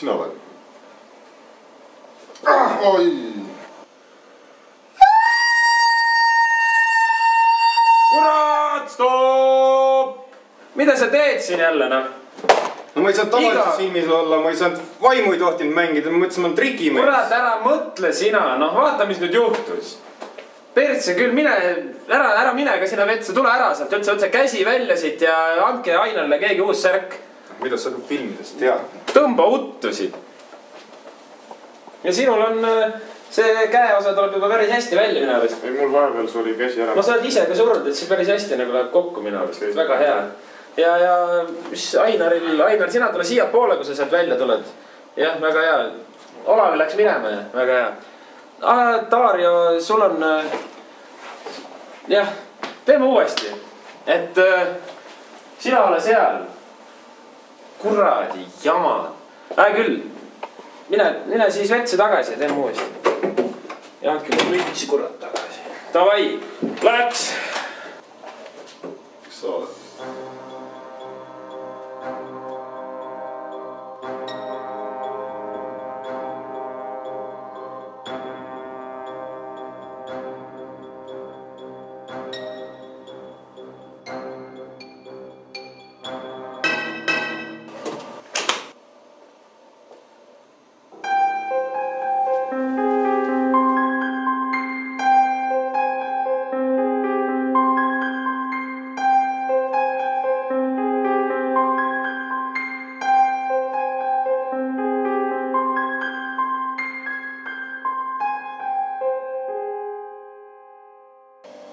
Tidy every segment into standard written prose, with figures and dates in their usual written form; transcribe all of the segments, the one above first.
sina oled? Oi! Kurat, stopp! Mida sa teed siin jälle, noh? No ma ei saanud tavalises filmis olla, ma ei saanud vaimu ei tohtinud mängida, ma mõtlesin, ma olen trikimees. Kurat, ära mõtle sina, noh vaata, mis nüüd juhtus. Pertse küll, ära mine ka sinna vetsa, tule ära sealt, üldse käsi välja siit ja andke Ainarle keegi uus särk. Mida sa filmidest tead? Tõmba uttu siit. Ja sinul on see käeosa tuleb juba päris hästi välja minu arust. Ei, mul vahepeal suri käsi ära. Ma sa oled ise ka surnud, et see päris hästi nagu läheb kokku minu arust. Väga hea. Ja mis Ainar, sina tule siia poole, kui sa sealt välja tuled. Jah, väga hea. Olavi läks minema ja väga hea. Dario, sul on... Jah, teeme uuesti. Et sina ole seal. Kuradi jamad. Küll. Mine siis vetsi tagasi ja teeme uuesti. Ja andke mu mütsi kurat tagasi. Davai, läks! Kes sa oled?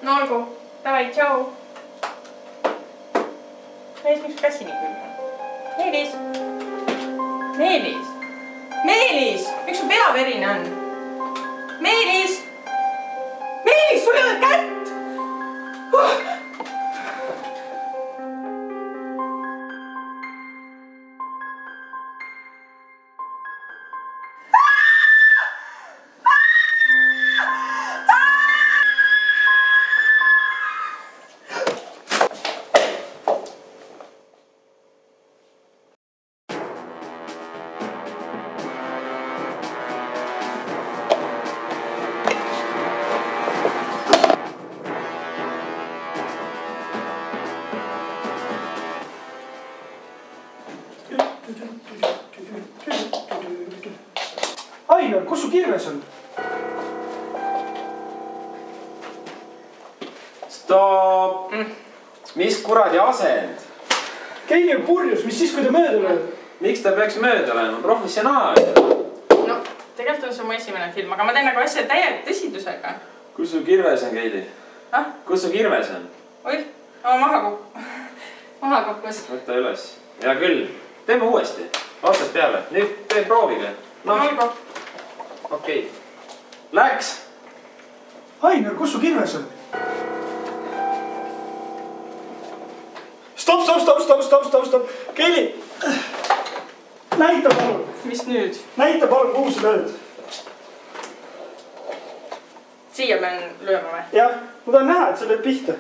No olgu, davai, tšau. Mees, miks käsi nii külm on? Meelis! Meelis! Meelis! Miks su pea verine on? Meelis! Meelis, sul ei ole kätt! Ainar, kus su kirves on? Stopp! Mis kuradi asend? Keili on purjus, mis siis, kui ta mööda lööb? Miks ta peaks mööda olema? Professionaal. No, tegelikult on see mu esimene film, aga ma teen nagu asja täie tõsidusega. Kus su kirves on, Keili? Kus su kirves on? Oih, maha kukkus. Võta üles. Hea küll. Teeme uuesti. Otsast peale. Nüüd teen proovige. No olgu. Okei. Läks! Ainar, kus su kirves on? Stopp! Keili! Näita palun! Mis nüüd? Näita palun, kuhu sa lööd? Siia pean lööma või? Jah, ma tahan näha, et sa lööd pihta.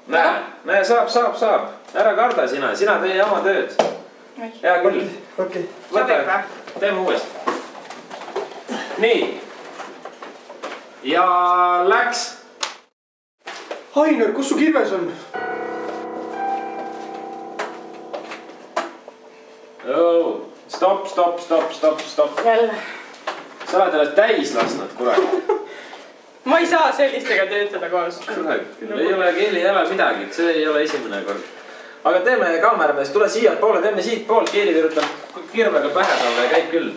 Näe, saab. Ära karda sina tee oma tööd. Hea küll. Okei. Võta, teeme uuesti. Nii. Ja läks. Ainar, kus su kirves on? Stopp. Jälle. Sa oled ennast täis lasknud, kurat. Ma ei saa sellistega töötada koos. Ei ole Keili jälle midagi, see ei ole esimene kord. Aga teeme kaameramees, tule siia poole, teeme siit poolt, Keili virrutab kirvega pähe talle ja käib küll.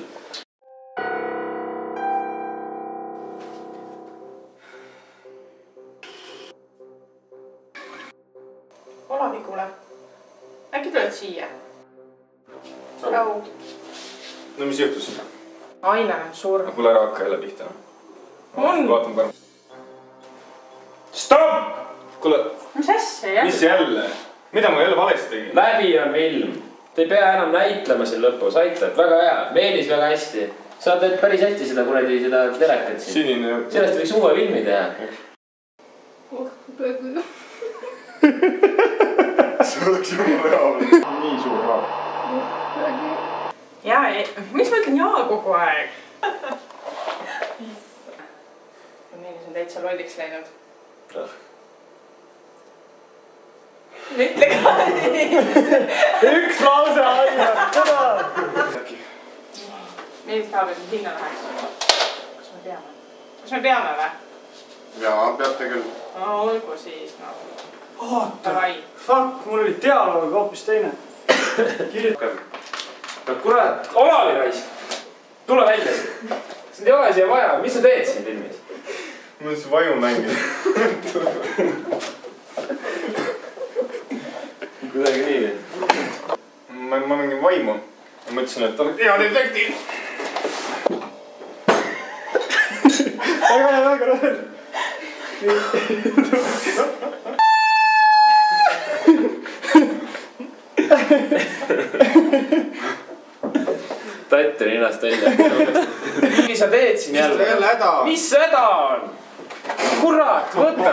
Olavi, kuule. Äkki tuled siia? Tšau. No mis juhtus? Ainar on surm. Kuule ära hakka jälle pihta. On. Vaatame parem. Stopp! Kuule. Mis asja, jah? Mis jälle? Mida ma jälle valesti tegin? Läbi on film. Te ei pea enam näitlema siin lõpus, aitab. Väga hea. Meelis väga hästi. Sa teed päris hästi seda kuradi seda telekat siin. Sinine. Sellest võiks uue filmi teha. See oleks juba hea. Nii suur raha. jaa, miks ma ütlen jaa kogu aeg? Meelis on täitsa lolliks läinud. Ütle ka. Üks lause ainult, seda. Meelis tahab, et sinna läheks. Kas me peame? Kas me peame või? Jaa, peate küll. No olgu siis, no. Oota, fuck, mul oli dialoog hoopis teine. No kurat, Olavi raisk. Tule välja. Sind ei ole siia vaja, mis sa teed siin filmis? Ma mõtlesin vaju mängida. Kuidagi nii. Ma mängin vaimu. Ma mõtlesin, et on head efektid. Väga rõõm. Tatt ennast välja. Mis sa teed siin jälle? Mis jälle häda? Mis häda on? Kurat, võta!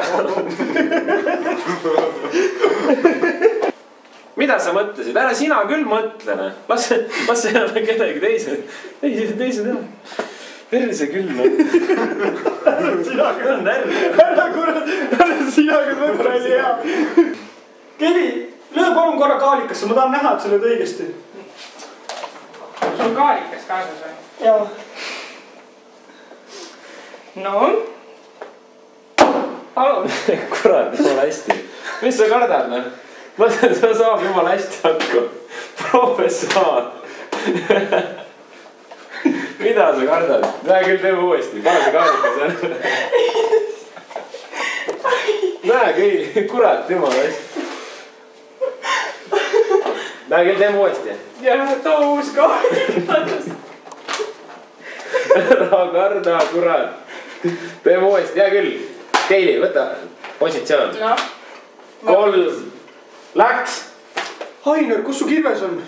Mida sa mõtlesid? Ära sina küll mõtlene. Las see jälle kellegi teise teha. Perse küll, no. Sina küll. Ära kurat, sina küll mõtle oli hea. Keli, löö palun korra kaalikasse, ma tahan näha, et sa lööd õigesti. Sul on kaalikas kaasas või? Jaa. No? Palun. Kurat, jumala hästi. Mis sa kardad, noh? Mõtled, sa saab jumala hästi hakku. Professoor. Mida sa kardad? Näe küll, teeme uuesti. Pane see kaalikas jälle. Näe küll, kurat, jumala hästi. Näe küll, teeme uuesti. Jah, too uus kaalikas. Ära karda, kurat. Teeme uuesti, hea küll. Keili, võta positsioon. 3. Läks. Ainer, kus su kirves on?